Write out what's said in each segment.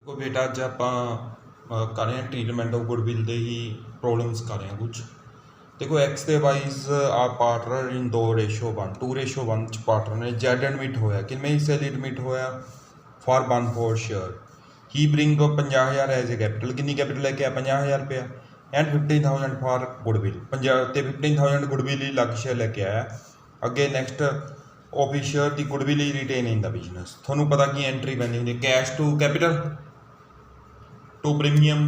को बेटा अज आप कर रहे हैं treatment of goodwill they he problems कर रहे हैं कुछ। देखो एक्स के वाइज आप पार्टनर इन 2:1 2:1 च पार्टनर ने जेड एडमिट होया कि मैं हिस्से एडमिट होया for 1 share he bring 50,000 as a capital. कितनी कैपिटल लेके आया 50,000 रुपया and 15,000 for goodwill 15,000 goodwill he लग शेयर लेके आया। अगे नैक्सट ऑफिशियर की गुडविल he retain in the business. थोनू पता की एंट्री पैंदी होंगी cash to capital to premium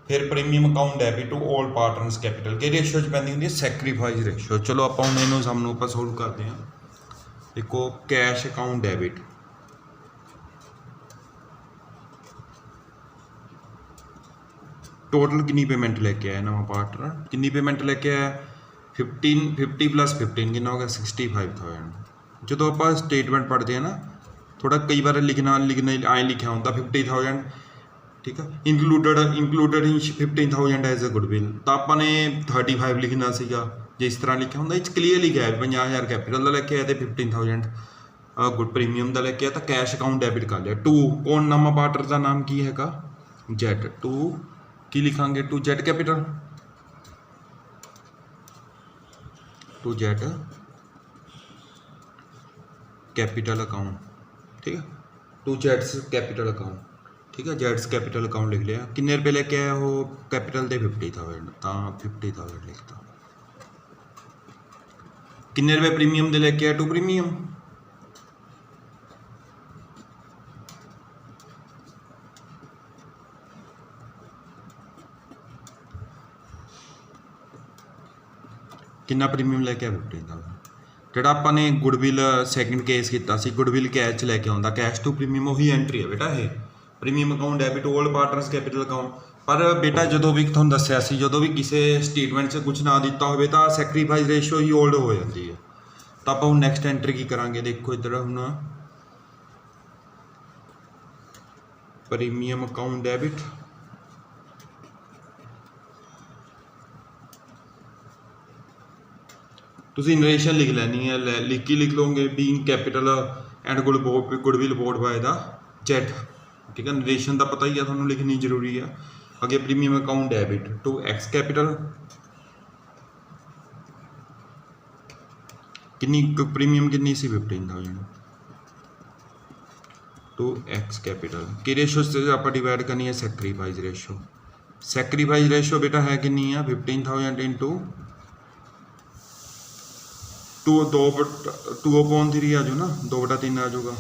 फिर premium account debit to all partners capital कि रेशो च पैंदी होंगी सैक्रीफाइस रेशो। चलो आप इन्होंने सामने आप सोल्व करते हैं। देखो कैश अकाउंट डेबिट टोटल कितनी पेमेंट लेके आया नवा पार्टनर, कितनी पेमेंट लेके आया 50 + 15 कितना हो गया 65,000। जो आप स्टेटमेंट पढ़ते हैं ना थोड़ा कई बार लिखना आए लिखा होता 50,000 ठीक है included in 15,000 as a goodwill तो आपने 35 लिखना सीगा जे इस तरह लिखा होंगे क्लीयर लिखा है 50,000 कैपिटल का लेके आया तो 15,000 गुड प्रीमियम का लेके आया तो कैश अकाउंट डेबिट कर लिया। टू कौन नवा पार्टनर का नाम की है जेड टू की लिखांगे to Z capital to Z capital account ठीक है टू जेड्स कैपिटल अकाउंट ठीक है जेड्स कैपिटल अकाउंट लिख लिया। कितने रुपये लेके आया वो कैपिटल दे 50,000 तो 50,000 लिखता। कितने रुपये प्रीमियम दे लेके आया टू प्रीमियम कितना प्रीमियम लेके आया 50,000। ਜਿਹੜਾ ਆਪਾਂ ਨੇ ਗੁਡਵਿਲ ਸੈਕਿੰਡ ਕੇਸ ਕੀਤਾ ਸੀ ਗੁਡਵਿਲ ਕੈਸ਼ 'ਚ ਲੈ ਕੇ ਆਉਂਦਾ ਕੈਸ਼ ਟੂ ਪ੍ਰੀਮੀਅਮ ਉਹੀ ਐਂਟਰੀ ਹੈ ਬੇਟਾ ਇਹ ਪ੍ਰੀਮੀਅਮ ਅਕਾਊਂਟ ਡੈਬਿਟ ਆਲ ਪਾਰਟਨਰਸ ਕੈਪੀਟਲ ਅਕਾਊਂਟ। ਪਰ ਬੇਟਾ ਜਦੋਂ ਵੀ ਤੁਹਾਨੂੰ ਦੱਸਿਆ ਸੀ ਜਦੋਂ ਵੀ ਕਿਸੇ ਸਟੇਟਮੈਂਟ 'ਚ ਕੁਝ ਨਾ ਦਿੱਤਾ ਹੋਵੇ ਤਾਂ ਸੈਕਰੀਫਾਈਸ ਰੇਸ਼ੋ ਹੀ ਓਲਡ ਹੋ ਜਾਂਦੀ ਹੈ। ਤਾਂ ਆਪਾਂ ਹੁਣ ਨੈਕਸਟ ਐਂਟਰੀ ਕੀ ਕਰਾਂਗੇ ਦੇਖੋ ਇੱਧਰ ਹੁਣ ਪ੍ਰੀਮੀਅਮ ਅਕਾਊਂਟ ਡੈਬਿਟ ਤੁਸੀਂ ਨਰੇਸ਼ਨ ਲਿਖ ਲੈਣੀ ਹੈ ਲਿਖ ਕੇ ਲਿਖ ਲਓਗੇ being capital and goodwill brought by the Z ठीक है नरेशन का पता ही है थोड़ा लिखनी जरूरी है। अगे premium account debit to X capital कितनी प्रीमियम कितनी सी 15,000 टू एक्स कैपिटल कि रेशो से आप डिवाइड करनी है सैक्रीफाइस रेशो। सैक्रीफाइस रेशो बेटा है कितनी है 15,000 इंटू 2/3 आ जाओ ना 2/3 आ जाऊगा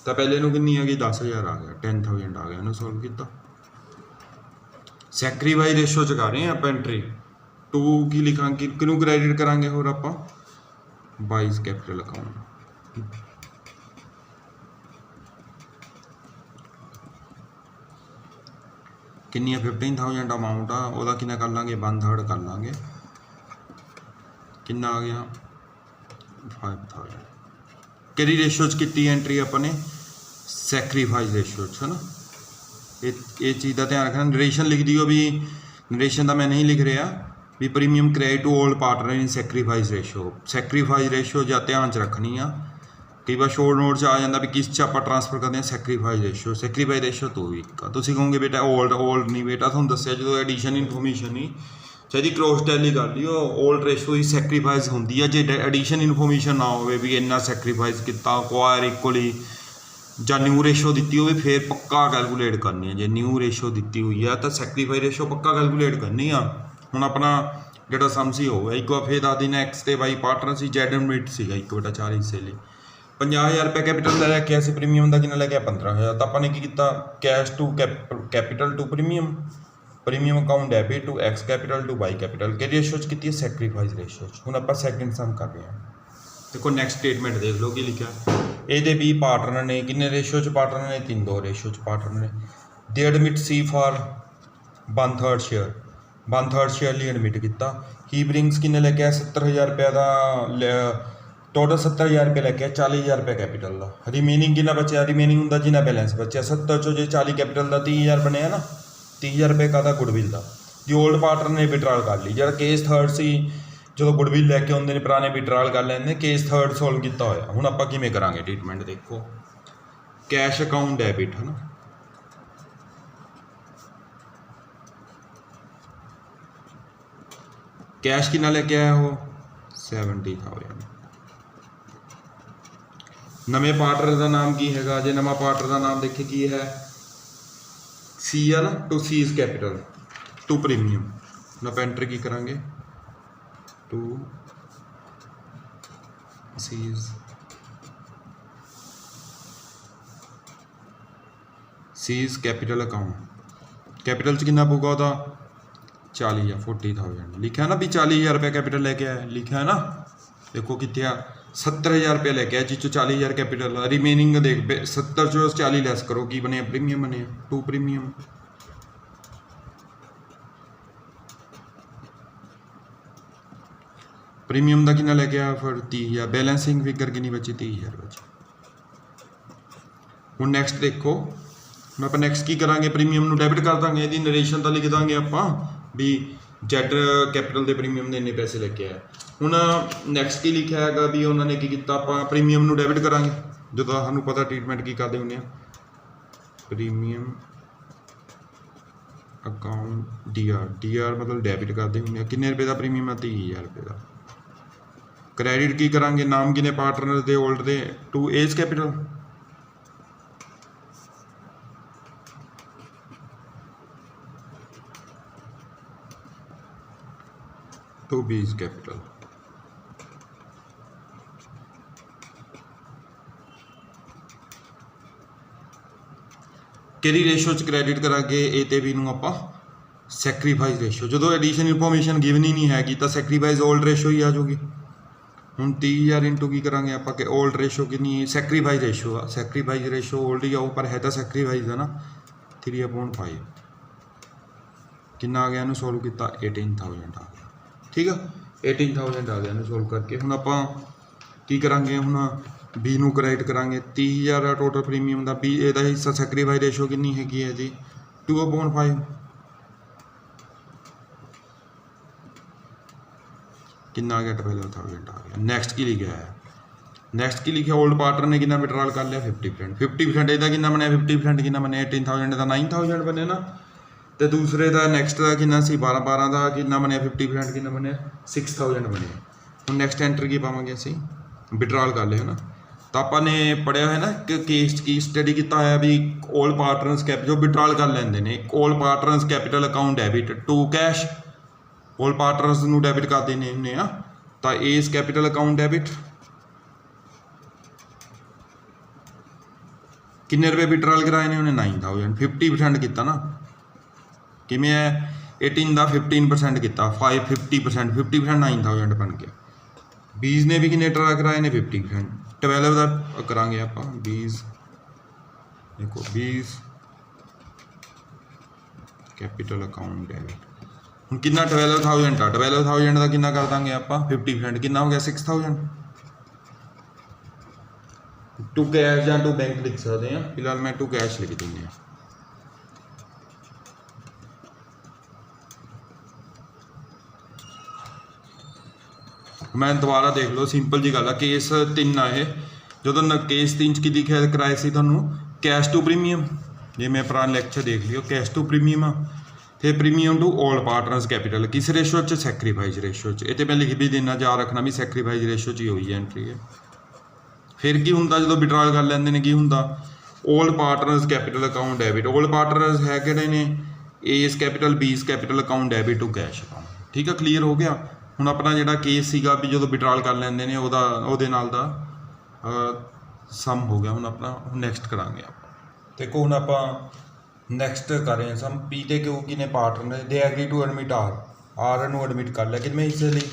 तो पहले कितनी आ गई 10,000 आ गया 10,000 आ गया इन्होंने सॉल्व किया। सैक्रीफाइस रेशो च कर रहे हैं आप एंट्री टू की लिखा किनू क्रेडिट करांगे होर आप बाइस कैपिटल अकाउंट कितनी 15,000 अमाउंट आ वह कितना कर लाँगे 1/3 कर लाँगे कितना आ गया 5,000। कि रेशो की एंट्री अपने सैक्रीफाइस रेशो है ना ये चीज़ का ध्यान रखना। नरेशन लिख दियो भी नरेशन का मैं नहीं लिख रहा भी premium credit to all partner in sacrifice ratio या ध्यान च रखनी आ। कई बार शॉर्ट नोट आ जाता भी किस च आप ट्रांसफर करते हैं सैक्रीफाइस रेशो तो भी तुम कहोगे बेटा ओल्ड नहीं बेटा थोड़ा दसिया जो एडिशन इनफॉर्मेशन ही चाहे क्रॉस टैली कर लियो ओल्ड रेशो ही सैक्रीफाइस होंगी है जो एडिशन इनफॉर्मेशन ना हो भी इन्ना सैक्रीफाइस किया क्वायर इक्वली ਜਾਂ न्यू रेशो दी हो फिर पक्का कैलकुलेट करनी है। जो न्यू रेशो दी हुई है तो सैक्रीफाइस रेशो पक्का कैलकुलेट करनी है। हुण अपना जो सम सी होगा एक बार फिर 10 दिन एक्स ते वाई पार्टनर से जेड एडमिट से एक बेटा 4 हिस्से लिए 50,000 रुपये कैपिटल का लैके आया प्रीमियम का कितना लैके 15,000 तो अपने की किया cash to capital to premium account debit to X capital to Y capital के रेशो च की सैक्रीफाइस रेशो हुण आप सैकेंड सम कर रहे हैं। देखो नैक्सट स्टेटमेंट देख लो कि लिखा ये भी पार्टनर ने किन्ने रेशो च पार्टनर ने 3 रेशो च पार्टनर ने दे एडमिट सी फॉर 1/3 शेयर लिए एडमिट किया ही ब्रिंग्स किन्ने लेके आया 70,000 रुपये का टोटल 70,000 रुपये लेके आया 40,000 रुपये कैपिटल का रिमेनिंग कितना बचा रिमेनिंग होंगे जिन्ना बैलेंस बचा 70 चो जो 40 कैपिटल का 30,000 बनया ना 30,000 रुपये का गुडविल का जो ओल्ड पार्टनर ने विड्रॉल कर ली जो केस थर्ड सी जो गुडविल लैके आते हैं पुराने विड्रॉल कर लेंगे केस थर्ड सॉल्व किया होया। हुण आपां किवें करांगे ट्रीटमेंट देखो कैश अकाउंट डेबिट है ना कैश कितना लेके आया हो 70,000। नवे पार्टनर का नाम की हैगा, जे नवा पार्टनर का नाम देखे की है सी है ना, to C's capital to premium. हम आप एंट्री की करांगे to C's capital account. Capital च कितना पऊगा वह 40,000 40,000 लिखा है ना भी 40,000 रुपया कैपिटल लेके आया, लिखा है ना। देखो कितने आ 70,000 रुपया लेके आया जिस 40,000 कैपिटल, रिमेनिंग देख 70 चो 40 लैस करो की बने प्रीमियम बने टू प्रीमियम। प्रीमियम का कितना लेके आया फिर 30,000, बैलेंसिंग फिगर कितनी बची 30,000 बची। हूँ नैक्सट देखो मैं आप नैक्सट की करांगे प्रीमियम ਨੂੰ ਡੈਬਿਟ कर ਦਾਂਗੇ, ਇਹਦੀ ਨਰੇਸ਼ਨ ਤਾਂ ਲਿਖ ਦਾਂਗੇ ਆਪਾਂ भी जेड कैपिटल के प्रीमियम ਦੇ ਇੰਨੇ ਪੈਸੇ ਲੈ ਕੇ ਆਇਆ। ਹੁਣ ਨੈਕਸਟ ਕੀ ਲਿਖਿਆ ਹੈਗਾ ਵੀ ਉਹਨਾਂ ਨੇ ਕੀ ਕੀਤਾ, ਆਪਾਂ ਪ੍ਰੀਮੀਅਮ ਨੂੰ ਡੈਬਿਟ ਕਰਾਂਗੇ ਜਦੋਂ ਸਾਨੂੰ ਪਤਾ ਟ੍ਰੀਟਮੈਂਟ ਕੀ ਕਰਦੇ ਹੁੰਦੇ ਆ। ਪ੍ਰੀਮੀਅਮ ਅਕਾਊਂਟ ਡੀਆਰ मतलब ਡੈਬਿਟ ਕਰਦੇ ਹੁੰਦੇ ਆ। ਕਿੰਨੇ ਰੁਪਏ ਦਾ ਪ੍ਰੀਮੀਅਮ ਆ 30,000 ਰੁਪਏ ਦਾ। ਕ੍ਰੈਡਿਟ ਕੀ ਕਰਾਂਗੇ, ਨਾਮ ਕਿਨੇ ਪਾਰਟਨਰ ਦੇ 올ਡ ਦੇ to A's capital to B's capital. ਕਿਹੜੀ ਰੇਸ਼ੋ ਚ ਕ੍ਰੈਡਿਟ ਕਰਾਂਗੇ A ਤੇ B ਨੂੰ ਆਪਾਂ ਸੈਕਰੀਫਾਈਸ ਰੇਸ਼ੋ। ਜਦੋਂ ਐਡੀਸ਼ਨ ਇਨਫੋਰਮੇਸ਼ਨ ਗਿਵਨ ਹੀ ਨਹੀਂ ਹੈਗੀ ਤਾਂ ਸੈਕਰੀਫਾਈਸ 올ਡ ਰੇਸ਼ੋ ਹੀ ਆ ਜਾਊਗੀ। ਹੁਣ 30,000 ਇੰਟੂ ਕੀ ਕਰਾਂਗੇ ਆਪਾਂ ਕਿ 올ਡ ਰੇਸ਼ੋ ਕਿੰਨੀ ਸੈਕਰੀਫਾਈਸ ਰੇਸ਼ੋ ਆ, ਸੈਕਰੀਫਾਈਸ ਰੇਸ਼ੋ 올ਡ ਹੀ ਆਊ ਪਰ ਹੈ ਤਾਂ ਸੈਕਰੀਫਾਈਸ ਹੈ ਨਾ 3/5 ਕਿੰਨਾ ਆ ਗਿਆ, ਇਹਨੂੰ ਸੋਲਵ ਕੀਤਾ 18,000 ਆ ਗਿਆ। ठीक है 18,000 आ गया इन्हें सोल्व करके। हूँ आप की करांगे, हूँ बी नू क्रेडिट करांगे 30,000 टोटल प्रीमियम का। बी एदा हिस्सा सैक्रीफाइस रेशो कितनी हैगी है जी 2/5 कितना आ गया 12,000 आ गया। नैक्सट की लिखा है, नैक्सट की लिखा ओल्ड पार्टनर ने कितना विड्रॉल कर लिया 50%। 50% ਇਹਦਾ कितना बनया 50% कितना बनया 18,000 का 9,000 बने ना। तो दूसरे का नैक्सट का कितना सी 12 का कितना बनया 50% कितना बनया 6,000 बनया। हम नैक्सट एंटर की पावे असी विड्रॉल कर लिया ना। तो आपने पढ़िया है ना कि केस की स्टडी किया है भी ओल्ड पार्टनर्स कैप जो विड्रॉल कर लेंगे ने old partners capital account debit to cash old partners नू डेबिट कर देने हुंदे आ। तो एस कैपिटल अकाउंट डेबिट किन्ने रुपए विड्रॉल कराए ने उन्हें 9,000 50% किया ना किमें है 18 का 15% किया 50% 9,000 बन गया। बीज ने भी किन्ने ट्रा कराए ने 50%। 12 का करांगे आप बीज देखो बीज कैपिटल अकाउंट डेबिट हम कितना 12,000 आ 12,000 का कितना कर देंगे आप 50% कितना हो गया 6,000। टू कैश या टू बैंक लिख सकते हैं, फिलहाल मैं टू कैश लिख देंगे। मैं दोबारा देख लो सिंपल जी गल है केस 3 आ ये जो केस 3 की लिखा कराए से थोनों कैश टू प्रीमियम जे मैं पुराने लैक्चर देख लियो कैश टू प्रीमियम तो premium to old partners capital किस रेशो च सैक्रीफाइस रेशो च। ये मैं लिख भी देना जा रखना भी सैक्रीफाइस रेशो च ही हुई है एंट्री है। फिर की होंगे जो विड्रॉल कर लेंगे ने की होंगे old partners capital account debit old partners है कि ने S capital B's capital account debit to cash account. ठीक है क्लीयर हो गया। ਹੁਣ ਆਪਣਾ ਜਿਹੜਾ ਕੇਸ ਸੀਗਾ ਵੀ ਜਦੋਂ ਵਿਡਰਾਲ ਕਰ ਲੈਂਦੇ ਨੇ ਉਹਦੇ ਨਾਲ ਦਾ ਸਮ ਹੋ ਗਿਆ। ਹੁਣ ਆਪਣਾ ਨੈਕਸਟ ਕਰਾਂਗੇ ਆਪਾਂ ਦੇਖੋ ਹੁਣ ਆਪਾਂ ਨੈਕਸਟ ਕਰ ਰਹੇ ਹਾਂ ਸਮ ਪੀ ਤੇ ਕਿਉਂ ਕਿਨੇ ਪਾਰਟਨਰ ਨੇ ਦੇ ਐਗਰੀ ਟੂ ਐਡਮਿਟ ਆਰ ਨੂੰ ਐਡਮਿਟ ਕਰ ਲਿਆ ਕਿੰਨੇ ਹਿੱਸੇ ਲਈ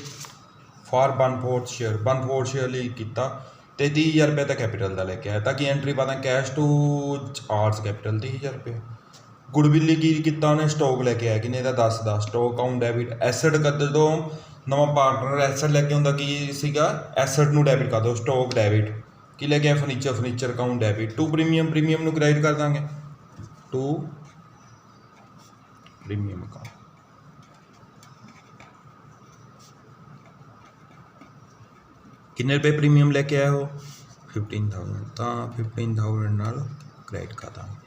ਫਾਰ 1/4 ਸ਼ੇਅਰ 1/4 ਸ਼ੇਅਰ ਲਈ ਕੀਤਾ ਤੇ 30,000 ਰੁਪਏ ਦਾ ਕੈਪੀਟਲ ਦਾ ਲੈ ਕੇ ਆਇਆ ਤਾਂ ਕਿ ਐਂਟਰੀ ਪਾਦਾ ਕੈਸ਼ ਟੂ ਆਰਸ ਕੈਪੀਟਲ 30,000 ਰੁਪਏ। ਗੁਡਵਿਲ ਕੀ ਕੀਤਾ ਉਹਨੇ ਸਟਾਕ ਲੈ ਕੇ ਆਇਆ ਕਿੰਨੇ ਦਾ 10 ਦਾ ਸਟਾਕ ਅਕਾਊਂਟ ਡੈਬਿਟ ਐਸਟ ਕਰ ਦੋ नवा पार्टनर एसट लैके आंदा की सीगा एसट नू डेबिट कर दो स्टॉक डेबिट की लैके furniture account debit to premium नू क्रेडिट कर देंगे टू प्रीमियम अकाउंट किन्ने रुपए प्रीमियम लैके आए हो 15,000 तो 15,000 नाल क्रेडिट कर देंगे।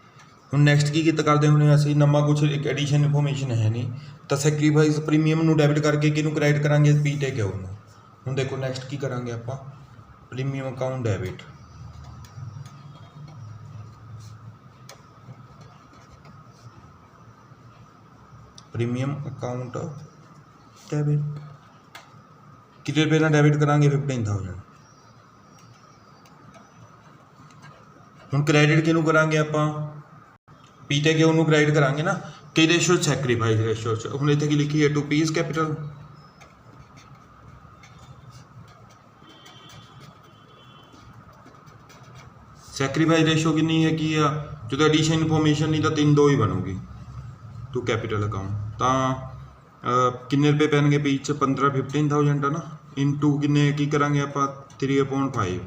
ਹੁਣ ਨੈਕਸਟ ਕੀ ਕੀਤਾ ਕਰਦੇ ਹੁੰਦੇ ਅਸੀਂ, ਨਵਾਂ ਕੁਛ ਇੱਕ ਐਡੀਸ਼ਨ ਇਨਫੋਰਮੇਸ਼ਨ ਹੈ ਨਹੀਂ ਤਾਂ ਸੈਕਰੀਫਾਈਸ ਪ੍ਰੀਮੀਅਮ ਨੂੰ ਡੈਬਿਟ ਕਰਕੇ ਕਿਹਨੂੰ ਕ੍ਰੈਡਿਟ ਕਰਾਂਗੇ, ਪੀ ਤੇ ਕਿਉ ਨੂੰ। ਹੁਣ ਦੇਖੋ ਨੈਕਸਟ ਕੀ ਕਰਾਂਗੇ ਆਪਾਂ, premium account debit, premium account debit ਕਿੰਨੇ ਰੁਪਏ ਨਾਲ ਡੈਬਿਟ ਕਰਾਂਗੇ, 15,000। ਹੁਣ ਕ੍ਰੈਡਿਟ ਕਿਹਨੂੰ ਕਰਾਂਗੇ ਆਪਾਂ, ਪੀ ਤੇ ਕਿਉ ਨੂੰ ਕ੍ਰੈਡਿਟ ਕਰਾਂਗੇ ਨਾ, ਕਿ ਰੇਸ਼ੋ ਸੈਕਰੀਫਾਈਸ ਰੇਸ਼ੋ ਚ। ਹੁਣ ਇੱਥੇ ਕੀ ਲਿਖੀ ਹੈ, to P's capital, sacrifice ratio ਕਿੰਨੀ ਹੈਗੀ ਆ, ਜਦੋਂ ਐਡੀਸ਼ਨ ਇਨਫੋਰਮੇਸ਼ਨ ਨਹੀਂ ਤਾਂ 3-2 ਹੀ ਬਣੂਗੀ ਟੂ ਕੈਪੀਟਲ ਅਕਾਊਂਟ। ਤਾਂ ਕਿੰਨੇ ਰੁਪਏ ਪੈਣਗੇ ਪੀ ਚ, 15,000 ਹੈ ਨਾ, ਇਨਟੂ ਕਿੰਨੇ ਕੀ ਕਰਾਂਗੇ ਆਪਾਂ 3/5,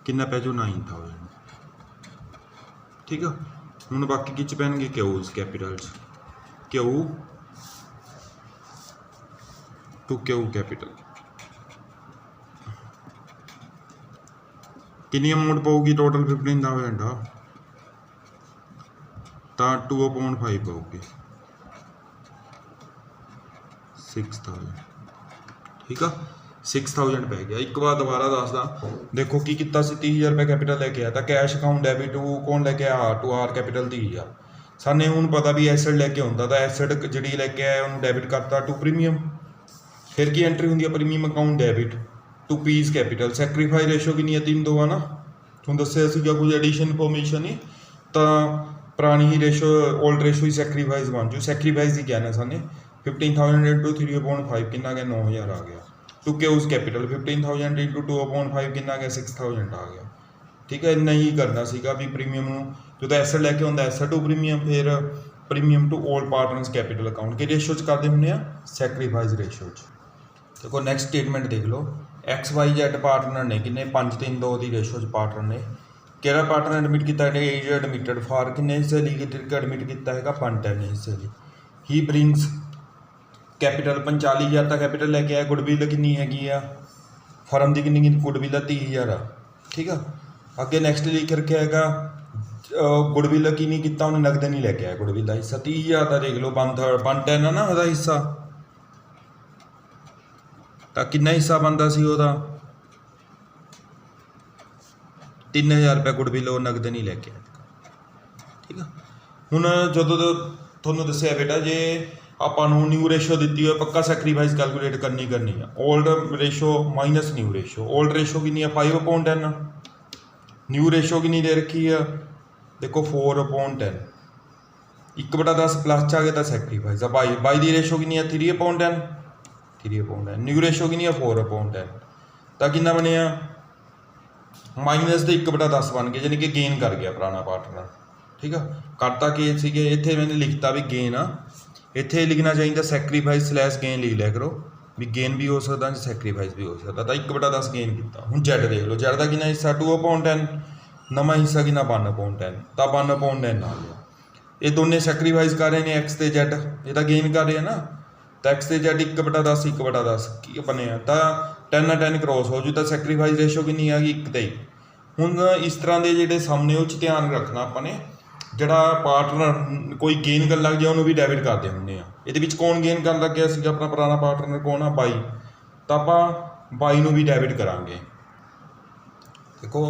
ਕਿੰਨਾ ਪੈ ਜਾਊ 9,000। ਠੀਕ ਆ। ਹੁਣ ਬਾਕੀ ਕਿਹ 'ਚ ਪੈਣਗੇ ਕਿਊਜ਼ ਕੈਪੀਟਲ 'ਚ, ਕਿਊ ਟੂ ਕਿਊ ਕੈਪੀਟਲ। ਕਿੰਨੀ ਅਮਾਊਂਟ ਪਊਗੀ ਟੋਟਲ 15,000 ਆ, ਤਾਂ 2/5 ਪਊਗੀ 6,000। ਠੀਕ ਆ, 6,000 ਪੈ ਗਿਆ। ਇੱਕ ਵਾਰ ਦੁਬਾਰਾ ਦੱਸਦਾ, ਦੇਖੋ ਕੀ ਕੀਤਾ ਸੀ, 30,000 ਰੁਪਏ ਕੈਪੀਟਲ ਲੈ ਕੇ ਆਇਆ ਤਾਂ ਕੈਸ਼ ਅਕਾਊਂਟ ਡੈਬਿਟ ਟੂ ਕੌਣ ਲੈ ਕੇ ਆਇਆ, ਟੂ ਆਰ ਕੈਪੀਟਲ 30,000। ਸਾਨੇ ਹੁਣ ਪਤਾ ਵੀ ਐਸਿਡ ਲੈ ਕੇ ਆਉਂਦਾ ਤਾਂ ਐਸਿਡ ਜਿਹੜੀ ਲੈ ਕੇ ਆਇਆ ਉਹਨੂੰ ਡੈਬਿਟ ਕਰਤਾ ਟੂ ਪ੍ਰੀਮੀਅਮ। ਫਿਰ ਕੀ ਐਂਟਰੀ ਹੁੰਦੀ ਹੈ, premium account debit to P's capital. Sacrifice ratio ਕਿੰਨੀ ਹੈ, 3-2 ਆ ਨਾ, ਤੁਹਾਨੂੰ ਦੱਸਿਆ ਸੀਗਾ ਕੋਈ ਐਡੀਸ਼ਨ ਇਨਫੋਰਮੇਸ਼ਨ ਨਹੀਂ ਤਾਂ ਪੁਰਾਣੀ ਹੀ ਰੇਸ਼ੋ ਓਲਡ ਰੇਸ਼ੋ ਹੀ ਸੈਕਰੀਫਾਈਸ ਬਣ ਜੂ। ਸੈਕਰੀਫਾਈਸ ਹੀ ਕਹਿਣਾ ਸਾਨੇ, 15,000 ਇੰਟੂ 3/5 ਕਿੰਨਾ ਗਿਆ, 9,000 ਆ ਗਿਆ। ਟੂ ਕਿਊਜ਼ ਕੈਪੀਟਲ 15,000 ਇੰਟੂ 2/5 ਕਿੰਨਾ ਗਿਆ, 6,000 ਆ ਗਿਆ। ਠੀਕ ਹੈ, ਇੰਨਾ ਹੀ ਕਰਨਾ ਸੀਗਾ ਵੀ ਪ੍ਰੀਮੀਅਮ ਨੂੰ ਜਦੋਂ ਐਸਡ ਲੈ ਕੇ ਆਉਂਦਾ ਐਸਡ ਟੂ ਪ੍ਰੀਮੀਅਮ, ਫਿਰ premium to old partners capital account ਕਿ ਰੇਸ਼ੋ 'ਚ ਕਰਦੇ ਹੁੰਦੇ ਆ, ਸੈਕਰੀਫਾਈਸ ਰੇਸ਼ੋ 'ਚ। ਦੇਖੋ ਨੈਕਸਟ ਸਟੇਟਮੈਂਟ ਦੇਖ ਲਓ, XYZ ਪਾਰਟਨਰ ਨੇ ਕਿੰਨੇ, 5-3-2 ਦੀ ਰੇਸ਼ੋ 'ਚ ਪਾਰਟਨਰ ਨੇ। ਕਿਹੜਾ ਪਾਰਟਨਰ ਐਡਮਿਟ ਕੀਤਾ ਹੈ, ਏਜ ਐਡਮਿਟਡ ਫਾਰ ਕਿੰਨੇ ਹਿੱਸੇ ਲਈ ਐਡਮਿਟ ਕੀਤਾ ਹੈਗਾ, 5-10 ਹਿੱਸੇ ਲਈ। ਹੀ ਬ੍ਰਿੰਗਸ ਕੈਪੀਟਲ 45,000 ਦਾ ਕੈਪੀਟਲ ਲੈ ਕੇ ਆਇਆ। ਗੁੱਡਵਿਲ ਕਿੰਨੀ ਹੈਗੀ ਆ ਫਰਮ ਦੀ, ਕਿੰਨੀ ਗੁੱਡਵਿਲ ਆ 30,000 ਆ। ਠੀਕ ਆ, ਅੱਗੇ ਨੈਕਸਟ ਲਿਖ ਰੱਖਿਆ ਹੈਗਾ ਗੁੱਡਵਿਲ ਕੀ ਨਹੀਂ ਕੀਤਾ ਉਹਨੇ, ਨਗਦ ਨਹੀਂ ਲੈ ਕੇ ਆਇਆ ਗੁੱਡਵਿਲ ਦਾ ਹਿੱਸਾ 30,000 ਦਾ। ਦੇਖ ਲਓ 1/10 ਆ ਨਾ ਉਹਦਾ ਹਿੱਸਾ, ਤਾਂ ਕਿੰਨਾ ਹਿੱਸਾ ਬਣਦਾ ਸੀ ਉਹਦਾ, 3,000 ਰੁਪਏ ਗੁੱਡਵਿਲ ਉਹ ਨਗਦ ਨਹੀਂ ਲੈ ਕੇ ਆਇਆ। ਠੀਕ ਆ, ਹੁਣ ਜਦੋਂ ਤੁਹਾਨੂੰ ਦੱਸਿਆ ਬੇਟਾ ਜੇ ਆਪਾਂ ਨੂੰ ਨਿਊ ਰੇਸ਼ੋ ਦਿੱਤੀ ਹੋਈ ਪੱਕਾ ਸੈਕਰੀਫਾਈਸ ਕੈਲਕੂਲੇਟ ਕਰਨੀ ਆ। Old ratio minus new ratio, old ratio ਕਿੰਨੀ ਆ 5/10, ਨਿਊ ਰੇਸ਼ੋ ਕਿੰਨੀ ਦੇ ਰੱਖੀ ਆ ਦੇਖੋ 4/10, 1/10 ਪਲੱਸ 'ਚ ਆ ਗਿਆ ਤਾਂ ਸੈਕਰੀਫਾਈਸ ਆ। 22 ਦੀ ਰੇਸ਼ੋ ਕਿੰਨੀ ਆ 3/10, 3/10, ਨਿਊ ਰੇਸ਼ੋ ਕਿੰਨੀ ਆ 4/10, ਤਾਂ ਕਿੰਨਾ ਬਣਿਆ ਮਾਈਨਸ ਦੇ 1/10 ਬਣ ਗਿਆ, ਯਾਨੀ ਕਿ ਗੇਨ ਕਰ ਗਿਆ ਪੁਰਾਣਾ ਪਾਰਟਨਰ। ਠੀਕ ਆ, ਕਰਤਾ ਕੀ ਸੀਗੇ ਇੱਥੇ ਮੈंने ਲਿਖਤਾ ਵੀ ਗੇਨ ਆ, ਇੱਥੇ ਲਿਖਣਾ ਚਾਹੀਦਾ ਸੈਕਰੀਫਾਈਸ ਸਲੈਸ਼ ਗੇਨ ਲਿਖ ਲਿਆ ਕਰੋ ਵੀ ਗੇਨ ਵੀ ਹੋ ਸਕਦਾ ਸੈਕਰੀਫਾਈਸ ਵੀ ਹੋ ਸਕਦਾ। ਤਾਂ 1/10 ਗੇਨ ਕੀਤਾ। ਹੁਣ Z ਦੇਖ ਲਓ, Z ਦਾ ਕਿੰਨਾ ਹਿੱਸਾ 2/10, ਨਵਾਂ ਹਿੱਸਾ ਕਿੰਨਾ 1/10, ਤਾਂ 1/10 ਆ ਗਿਆ। ਇਹ ਦੋਨੇ ਸੈਕਰੀਫਾਈਸ ਕਰ ਰਹੇ ਨੇ X ਤੇ Z, ਇਹ ਤਾਂ ਗੇਨ ਕਰ ਰਹੇ ਆ ਨਾ, ਤਾਂ X ਤੇ Z 1/10 1/10 ਕੀ ਬਣਿਆ, ਤਾਂ 10 ਨਾਲ 10 ਕ੍ਰੋਸ ਹੋ ਜੂ, ਤਾਂ ਸੈਕਰੀਫਾਈਸ ਰੇਸ਼ੋ ਕਿੰਨੀ ਆ ਗਈ 1 ਤੇ। ਹੁਣ ਇਸ ਤਰ੍ਹਾਂ ਦੇ ਜਿਹੜੇ ਸਾਹਮਣੇ ਉਹ 'ਚ ਧਿਆਨ ਰੱਖਣਾ ਆਪਾਂ ਨੇ, ਜਿਹੜਾ ਪਾਰਟਨਰ ਕੋਈ ਗੇਨ ਕਰਨ ਲੱਗ ਜਾਏ ਉਹਨੂੰ ਵੀ ਡੈਬਿਟ ਕਰਦੇ ਹੁੰਦੇ ਆ। ਇਹਦੇ ਵਿੱਚ ਕੌਣ ਗੇਨ ਕਰਨ ਲੱਗਿਆ ਸੀਗਾ, ਆਪਣਾ ਪੁਰਾਣਾ ਪਾਰਟਨਰ ਕੌਣ ਆ 22, ਤਾਂ ਆਪਾਂ 22 ਨੂੰ ਵੀ ਡੈਬਿਟ ਕਰਾਂਗੇ। ਦੇਖੋ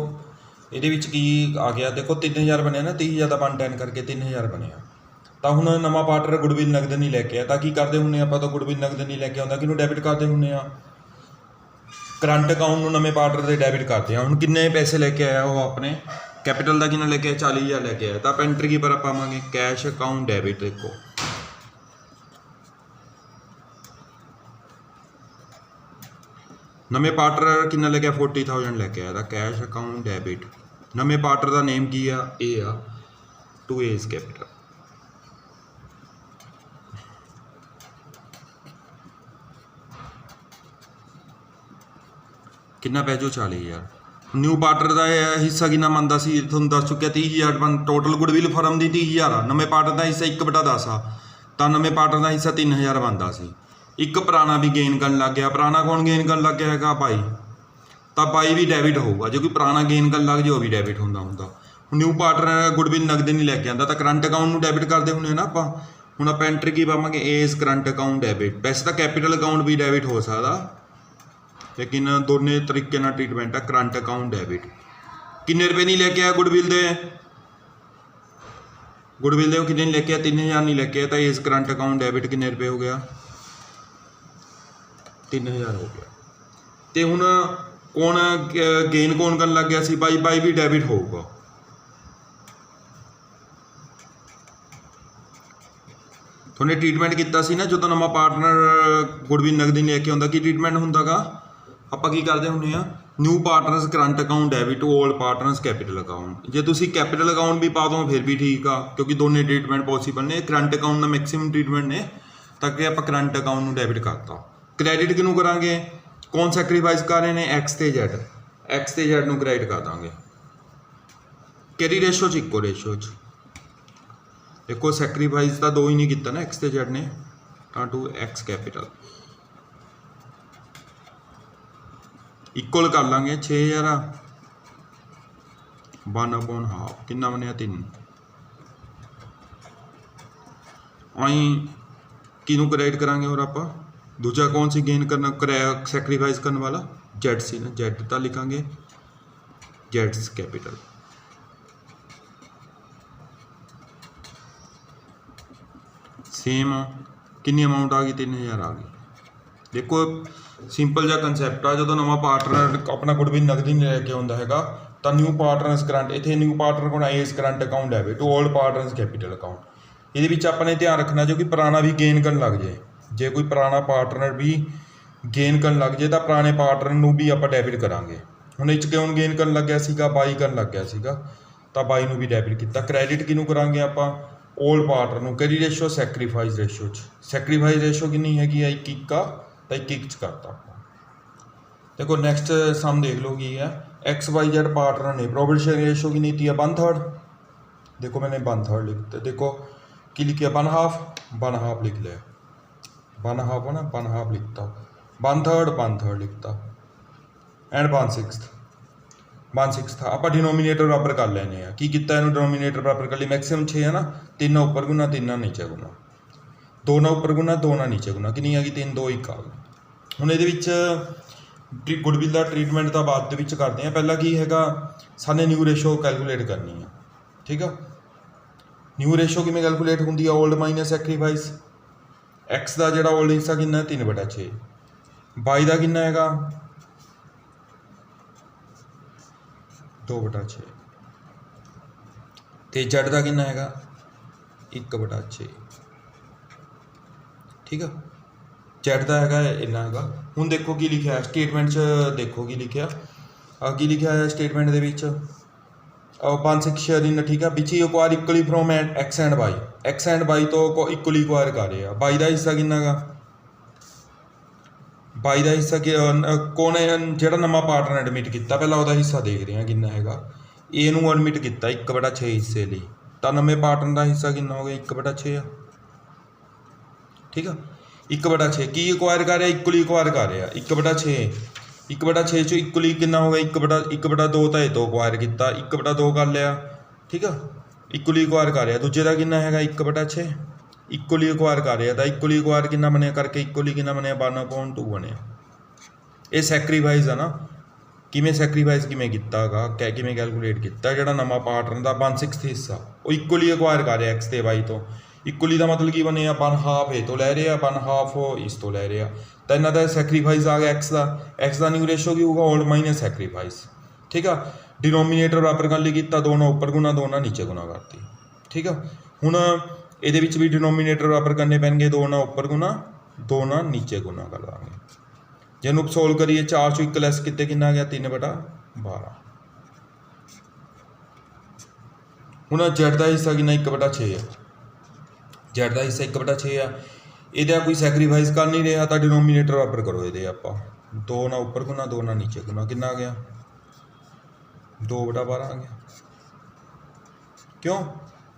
ਇਹਦੇ ਵਿੱਚ ਕੀ ਆ ਗਿਆ, ਦੇਖੋ 3,000 ਬਣਿਆ ਨਾ, 30,000 ਦਾ 1/10 ਕਰਕੇ 3,000 ਬਣਿਆ। ਤਾਂ ਹੁਣ ਨਵਾਂ ਪਾਰਟਨਰ ਗੁੱਡਵਿਲ ਨਗਦ ਨਹੀਂ ਲੈ ਕੇ ਆਇਆ, ਤਾਂ ਕੀ ਕਰਦੇ ਹੁੰਦੇ ਆਪਾਂ, ਤਾਂ ਗੁੱਡਵਿਲ ਨਗਦ ਨਹੀਂ ਲੈ ਕੇ ਆਉਂਦਾ, ਕਿਹਨੂੰ ਡੈਬਿਟ ਕਰਦੇ ਹੁੰਦੇ ਆ, ਕਰੰਟ ਅਕਾਊਂਟ ਨੂੰ ਨਵੇਂ ਪਾਰਟਨਰ ਦੇ ਡੈਬਿਟ ਕਰਦੇ ਆ। ਹੁਣ ਕਿੰਨੇ ਪੈਸੇ ਲੈ ਕੇ ਆਇਆ ਉਹ, ਆਪਣੇ ਕੈਪੀਟਲ ਦਾ ਕਿੰਨਾ ਲੈ ਕੇ ਆਇਆ 40,000 ਲੈ ਕੇ ਆਇਆ, ਤਾਂ ਆਪਾਂ ਐਂਟਰੀ ਕੀ ਪਰ ਪਾਵਾਂਗੇ ਕੈਸ਼ ਅਕਾਊਂਟ ਡੈਬਿਟ। ਦੇਖੋ ਨਵੇਂ ਪਾਰਟਨਰ ਕਿੰਨਾ ਲੈ ਕੇ ਆਇਆ 40,000 ਲੈ ਕੇ ਆਇਆ, ਤਾਂ ਕੈਸ਼ ਅਕਾਊਂਟ ਡੈਬਿਟ। ਨਵੇਂ ਪਾਰਟਨਰ ਦਾ ਨੇਮ ਕੀ ਆ, ਇਹ ਆ ਟੂ ਏਜ ਕੈਪੀਟਲ। ਕਿੰਨਾ ਪੈ ਜਾਓ 40,000। ਨਿਊ ਪਾਰਟਨਰ ਦਾ ਹਿੱਸਾ ਕਿੰਨਾ ਬਣਦਾ ਸੀ ਤੁਹਾਨੂੰ ਦੱਸ ਚੁੱਕਿਆ 30,000 ਬਣ, ਟੋਟਲ ਗੁੱਡਵਿਲ ਫਰਮ ਦੀ 30,000 ਆ, ਨਵੇਂ ਪਾਰਟਨਰ ਦਾ ਹਿੱਸਾ 1/10 ਆ, ਤਾਂ ਨਵੇਂ ਪਾਰਟਨਰ ਦਾ ਹਿੱਸਾ 3,000 ਬਣਦਾ ਸੀ। ਇੱਕ ਪੁਰਾਣਾ ਵੀ ਗੇਨ ਕਰਨ ਲੱਗ ਗਿਆ, ਪੁਰਾਣਾ ਕੌਣ ਗੇਨ ਕਰਨ ਲੱਗ ਗਿਆ ਹੈਗਾ 22, ਤਾਂ 22 ਵੀ ਡੈਬਿਟ ਹੋਊਗਾ। ਜੇ ਕੋਈ ਪੁਰਾਣਾ ਗੇਨ ਕਰਨ ਲੱਗ ਜਾਏ ਉਹ ਵੀ ਡੈਬਿਟ ਹੁੰਦਾ। न्यू पार्टनर गुडविल नगद नहीं लैके आंदा, तो करंट अकाउंट में डैबिट करते होंगे ना आपां। हुण आपां एंट्री की पावांगे, इस करंट अकाउंट डैबिट। वैसे तो कैपिटल अकाउंट भी डैबिट हो सकता, लेकिन दोनों तरीके नाल ट्रीटमेंट है। करंट अकाउंट डैबिट किन्ने रुपए नहीं लैके आया गुडविल दे, गुडविल दे किन्ने नहीं लैके आया, 3000 नहीं लैके आया, तो इस करंट अकाउंट डैबिट किन्ने रुपए हो गया, 3000 हो गया। तो हुण कौन गेन कौन करन लग गया सी, बाई भी डैबिट होगा। थोड़े ट्रीटमेंट किया सी ना, जो नवा पार्टनर गुडविल नगदी लैके आउंदा, की ट्रीटमेंट हुंदा गा, आपां की करदे हुंदे आ, new partners current account debit old partners capital account. जे तुसीं कैपिटल अकाउंट भी पा दो फिर भी ठीक आ, क्योंकि दोनों ट्रीटमेंट पॉसीबल ने। करंट अकाउंट का मैक्सिमम ट्रीटमेंट ने, ताकि आप करंट अकाउंट में डैबिट करता। क्रैडिट किनू करांगे, कौन सैक्रीफाइस कर रहे हैं, एक्स ते जैड, एक्स ते जैड नू क्रैडिट कर देंगे। किहड़ी रेशो च, इक्को रेशो च। देखो सैक्रीफाइस तो दो ही नहीं किया ना एक्स ते जैड ने, टू एक्स कैपिटल इक्वल कर लांगे 6000 1/2 कितना बनया 3। आई किनू क्रेडिट करांगे, और आप दूजा कौन सी गेन करना सैक्रीफाइस करने वाला, जेड सी ना, जेड तो लिखांगे जेड्स कैपिटल। सेम कितनी अमाउंट आ गई, 3000 आ गई। देखो सिंपल जा कंसैप्ट आ, जो नवा पार्टनर अपना गुडविल नगदी नहीं लैके आउंदा हैगा, तो न्यू पार्टनरस करंट, इत्थे न्यू पार्टनर कोल इस current account debit old partners capital account. ये अपने ध्यान रखना जो कि पुराना भी गेन करन लग जाए, जे कोई पुराना पार्टनर भी गेन करन लग जाए तो पुराने पार्टनर नू भी आप डैबिट करांगे। हुण इस क्यों गेन करन लग गया सीगा, बाई करन लग गया सीगा, तो बाई नू भी डैबिट किया। क्रैडिट किनू करांगे आप, ओल्ड पार्टनर नू। किहड़ी रेशो, सैक्रीफाइस रेशो च। सैक्रीफाइस रेशो कितनी हैगी, 1:1 का, तो 1:1 करता। देखो नैक्सट सम देख लो की है, एक्स वाई जेड पार्टनर ने, प्रॉफिट शेयरिंग रेशो की नीति है 1/3। देखो मैंने 1/3 लिख दिया, देखो की लिखिया 1/2 लिख लिया, 1/2 है ना, 1/2 लिखता, 1/3 लिखता, एंड 1/6 था। आप डिनोमीनेटर बराबर कर लेने की किया, डिनोमीनेटर बराबर कर लिया, मैक्सिमम 6 है ना, 3 उपर गुना 3 नीचे गुना, 2 उपर गुना 2 नीचे गुना, कितनी आ गई 3 2 1 आ गई। हुण ये गुडविल का ट्रीटमेंट तो बाद करते हैं, पहला की हैगा साने न्यू रेशो कैलकुलेट करनी है, ठीक है। न्यू रेशो किमें कैलकुलेट होंगी, ओल्ड माइनस सैक्रीफाइस। एक्स का जो ओल्ड हिस्सा कितना 3/6, बाई का कितना है 2/6, तो जेड का कितना है 1/6, ठीक है। जेड का है इन्ना है। हुण देखो की लिखा है स्टेटमेंट च, देखो की लिखा की लिखा है statement they which 1/6 share in, ठीक है। Which he acquire equally from X and Y, X and Y तो इक्वली एक्वायर कर रहे हैं। बाई का हिस्सा कितना गा, बाई का हिस्सा कौन है, जो नवा पार्टनर एडमिट किया, पहला वह हिस्सा देख रहे हैं कितना है, ए नू एडमिट किया 1/6 हिस्से लिए, तो नवे पार्टनर का हिस्सा कितना हो गया 1/6, ठीक है। 1/6 की एक्वायर कर रहा, इक्वली एक्वायर कर रहा 1/6 चो इक्वली कितना हो गया 1/2 तो ये तो एक्वायर किया, 1/2 कर लिया, ठीक है। इक्वली एक्वायर कर रहा, दूजे का कितना है 1/6, इक्वली एक्वायर कर रहा, तो इक्वली एक्वायर कितना बनया करके इक्वली कितना बनया 1/2 बनया। ये सैक्रीफाइस है ना, किमें सैक्रीफाइस किमें किया गा, किमें कैलकुलेट किया, जो नवा पार्टनर का 1/6 हिस्सा वो इक्वली एक्वायर कर रहा एक्स ते वाई तो। इक्वली का मतलब की बनया 1/2 ये तो लै रहे, 1/2 इस तो लै रहे, तो इन्हों का सैक्रीफाइस आ गया एक्स का न्यू रेशो की होगा ओल्ड माइनस सैक्रीफाइस, ठीक है। डिनोमीनेटर बराबर कर ली, 2 उपर गुना 2 नीचे गुना करती, ठीक है। हुण ये भी डिनोमीनेटर बराबर करने पैणगे, 2 उपर गुना 2 नीचे गुना कर देंगे। जिन्हों सोल्व करिए 4 चो 1 लैस कितने कितना गया 3/12। हुण जेड का हिस्सा कितना 1/6 है, जेड का हिस्सा 1/6 है, ये कोई सैक्रीफाइस कर नहीं रहा, तो डिनोमीनेटर बराबर करो ये आप 2 उपर गुना 2 नीचे गुना, कितना आ गया 2/12 आ गया। क्यों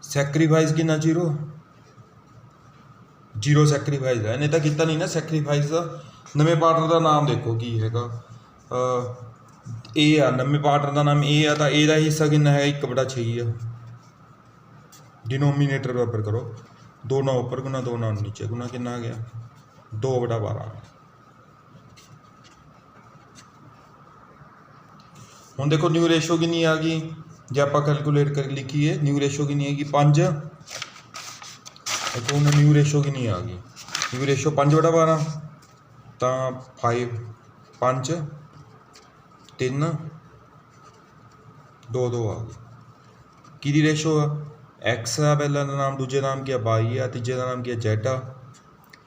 सैक्रीफाइस कितना 0 सैक्रीफाइस है, इन्हें तो किया नहीं ना सैक्रीफाइस। नवे पार्टनर का नाम देखो की है ए आ नਵੇਂ पार्टनर का नाम ए आ तो ए का हिस्सा कितना है 1/6 ही आ। डिनोमीनेटर बराबर करो 2 9 ऊपर गुना 2 9 नीचे गुना कितना आ गया 2/12। ਹੁਣ देखो न्यू रेशो कितनी आ गई जो आप कैलकुलेट कर लिखिए न्यू रेशो कितनी आएगी 5। देखो ਹੁਣ न्यू रेशो कितनी आ गई न्यू रेशो 5/12 तो 5 5 3 2 2 आ गई की रेशो आ एक्स आ पहला नाम दूजे नाम क्या वाई आ तीजे का नाम क्या जेड आ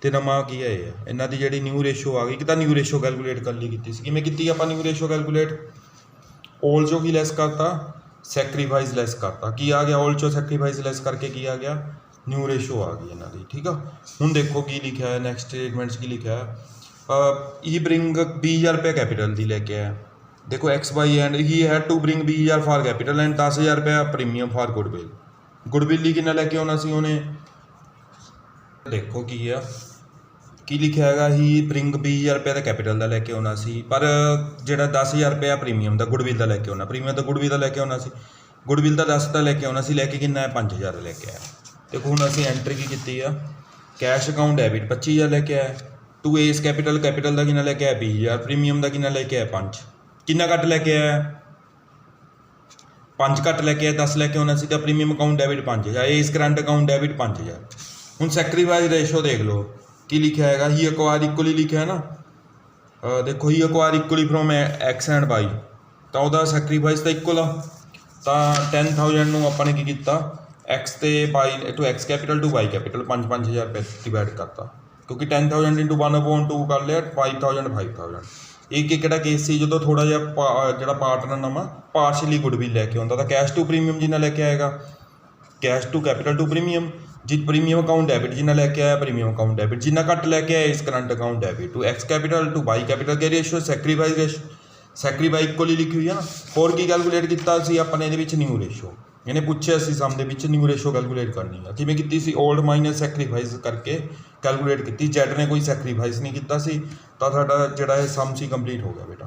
तो नवा की है इन्हों की जी न्यू रेशो आ गई कि न्यू रेशो कैलकुलेट कर ली की मैं की आप न्यू रेशो कैलकुलेट ओल चो की लैस करता सैक्रीफाइस लैस करता की आ गया ओल चो सैक्रीफाइस लैस करके की आ गया न्यू रेशो आ गई इन्हों की ठीक है। हूँ देखो की लिखा है नैक्सट स्टेटमेंट्स की लिखा है ई ब्रिंग 20,000 रुपया कैपिटल की लैके आया। देखो X Y and he had to bring 20,000 for capital and 10,000 रुपया प्रीमियम फॉर गुडविल। गुडविल की कितना लैके आना सी उन्हें देखो की है की लिखा है ही ब्रिंग 20,000 रुपया का कैपिटल का लैके आना सी पर जोड़ा 10,000 रुपया प्रीमियम का गुडविल का लैके आना प्रीमियम तो गुडविल का लैके आना सी गुडविल का 10 का लैके आना सी लैके कितना है 5,000 लैके आया। देखो हूँ असी एंट्री की कैश अकाउंट डेबिट 25,000 लैके आया टू एस कैपिटल कैपिटल का कितना लैके आया 20,000 प्रीमियम का कितना लैके आया 5 कितना घट लैके आया 5 घट लैके आया 10 लैके आना सी तो premium account debit 5,000 S current account debit 5,000। हूँ सैक्रीफाइस रेशो देख लो की लिखा है ही एक्वायर इक्वली लिखा है ना देखो he acquire equally from X and Y तो वह सैक्रीफाइस तो इक्वल आ तो 10,000 अपने की किया एक्स तो Y to X capital to Y capital 5,000 रुपये डिवाइड करता क्योंकि 10,000 इंटू 1/2 कर लिया 5,000 5,000। एक किहड़ा केस से जो थोड़ा जहा जो पार्टनर नवा पार्शली गुडविल लैके आता तो कैश टू प्रीमियम जिन्ना लैके आएगा cash to capital to premium जी प्रीमियम अकाउंट डेबिट जिन्ना लैके आया प्रीमियम अकाउंट डेबिट जिन्ना घट लैके आया इस current account debit to X capital to Y capital के रेशो सैक्रीफाइस सैक्रीफाइस इक्वली लिखी हुई है ना। और की कैलकुलेट किया अपने न्यू रेशो इन्हें पूछे असी सम के न्यू रेशो कैलकुलेट करनी है किमें की ओल्ड माइनस सैक्रीफाइस करके कैलकुलेट की जेड ने कोई सैक्रीफाइस नहीं किया तो साडा जिहड़ा सम सी कंप्लीट हो गया बेटा।